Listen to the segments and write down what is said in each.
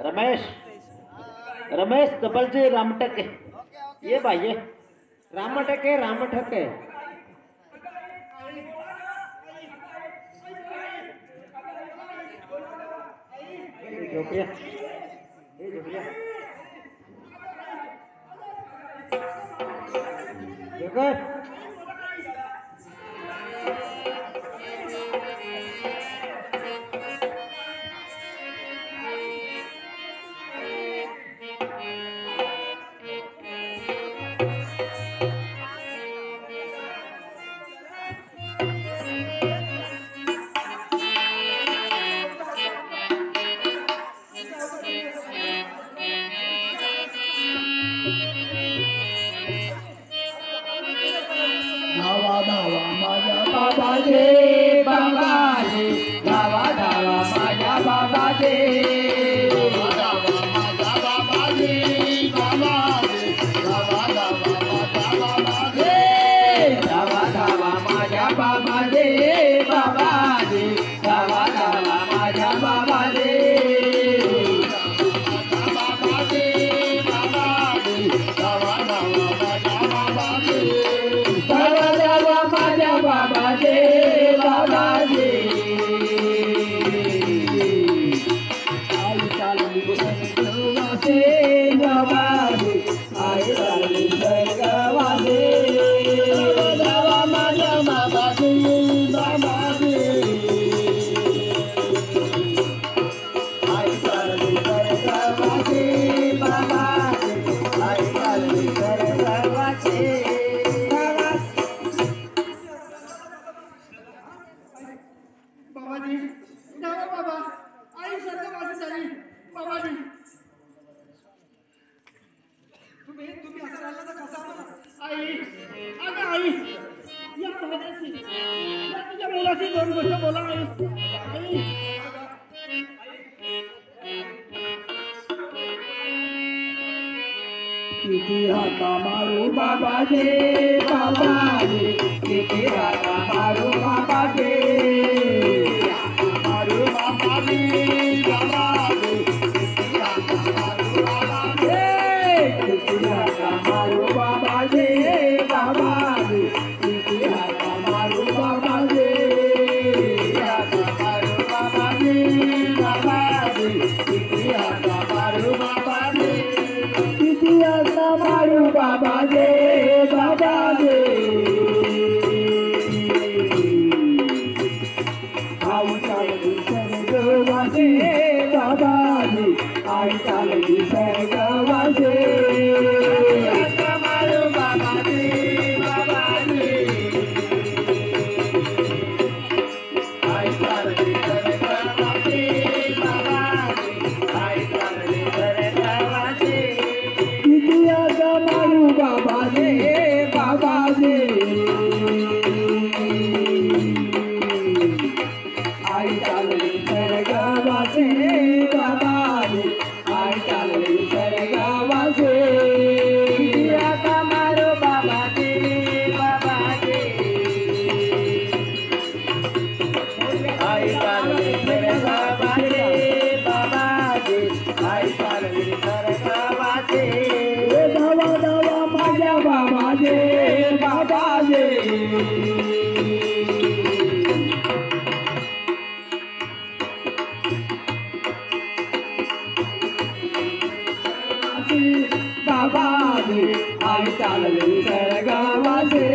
रमेश रमेश तबलजी रामटके ये भाई ये रामटके रामटके झोपया देखो धावा धावा माझ्या बाबाजे बाबाजे धावा धावा माझ्या बाबाजे धावा धावा माझ्या बाबाजे बाबाजे धावा धावा माझ्या बाबाजे धावा धावा माझ्या बाबाजे बाबाजे धावा धावा माझ्या बाबाजे किती हाका मारू बाबाजे बाबाजे किती हाका मारू बाबाजे मारू बाबाजे बाबाजे किती हाका मारू बाबाजे बाबाजे किती हाका मारू बाबाजे बाबाजे किती हाका मारू बाबाजे मारू बाबाजे बाबाजे आई चालली सरगवाजे बाबाजे आई चालली सरगवाजे मारू बाबाजे बाबाजे आई चालली सरगवाजे बाबाजे आई चालली सरगवाजे मारू बाबाजे बाबाजे आई चालली सरगवाजे बाबाजे आई चालली सरगवाजे आता मारू बाबाजे बाबाजे आई चालली सरगवाजे बाबाजे आई चालली सरगवाजे धावा धावा माझ्या बाबाजे बाबाजे बाबाजे आई चालली सरगवाजे बाबाजे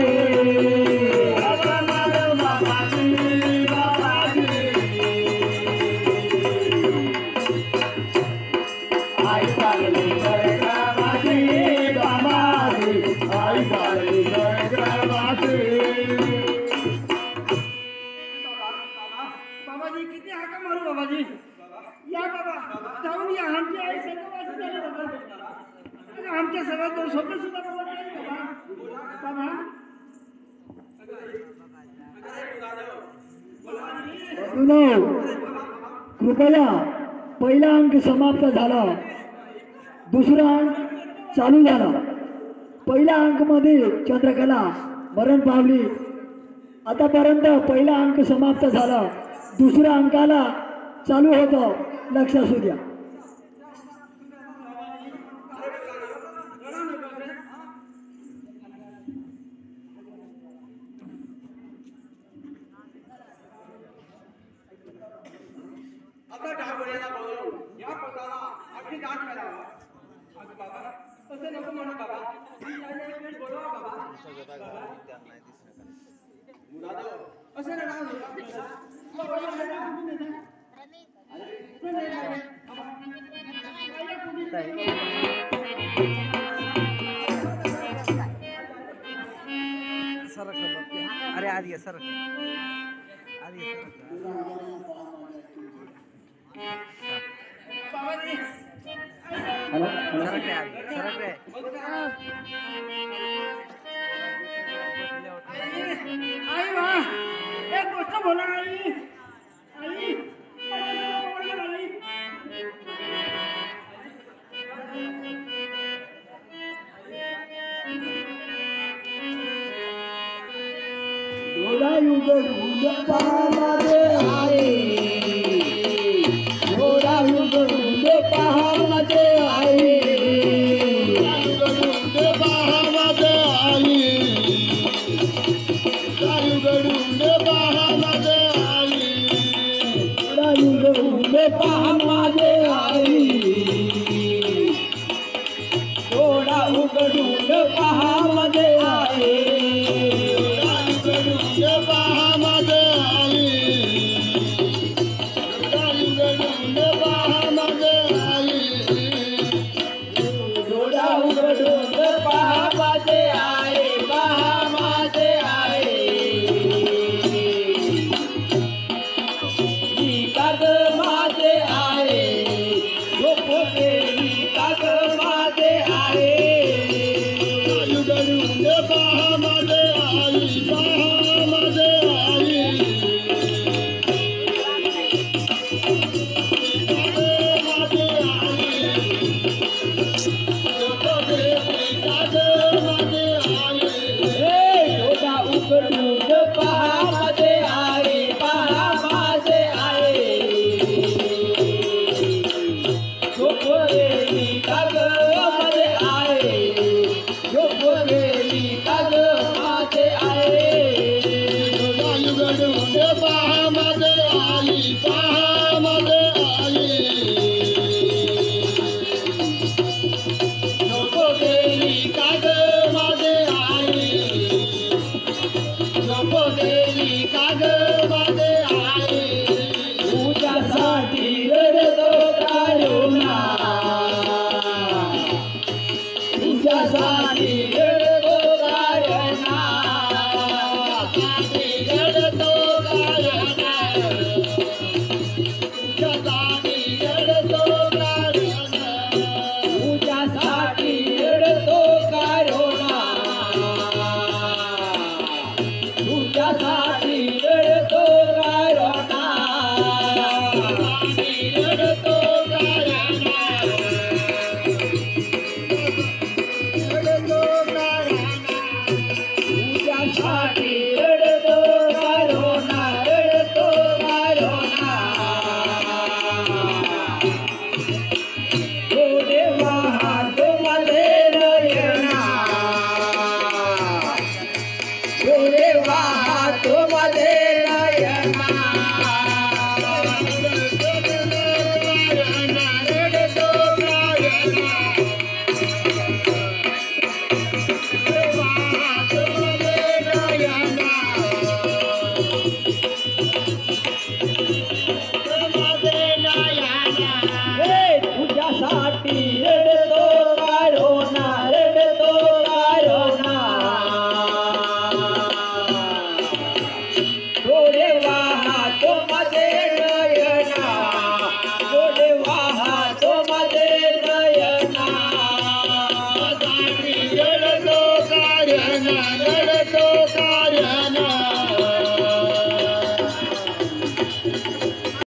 बाबाजे आई चालली सरगवाजे बाबाजे आई चालली सरगवाजे बाबाजी किती हाका मारू बाबाजी या बाबा जाऊन या आमची आई सरगवासी झाली बाबा आमच्या सगळ्यात दोन स्वप्न सुद्धा बाबा बाबा कृपया पहिला अंक समाप्त झाला दुसरा अंक चालू झाला पहिल्या अंक मध्ये चंद्रकला मरण पावली आतापर्यंत पहिला अंक समाप्त झाला दुसऱ्या अंकाला चालू होतं लक्ष असू द्या फक्त डांबऱ्याला बोलवून या पोटाला अगदी दाट करावा. अगं बाबा तसे नको म्हणू बाबा. मी यायला एक वेळ बोलवा बाबा. मुरादो असं ना नाव घेता. अरे आज ये सर आज ये सरक रे आई वा एक गोष्ट बोला आई. आई आई थोड़ा युग पहामध्ये आहे थोड़ा युग पहामध्ये आहे पहामध्ये आहे थोड़ा युग पहामध्ये आहे थोड़ा उघडून पहामध्ये आहे थोडे वाहतो मध्ये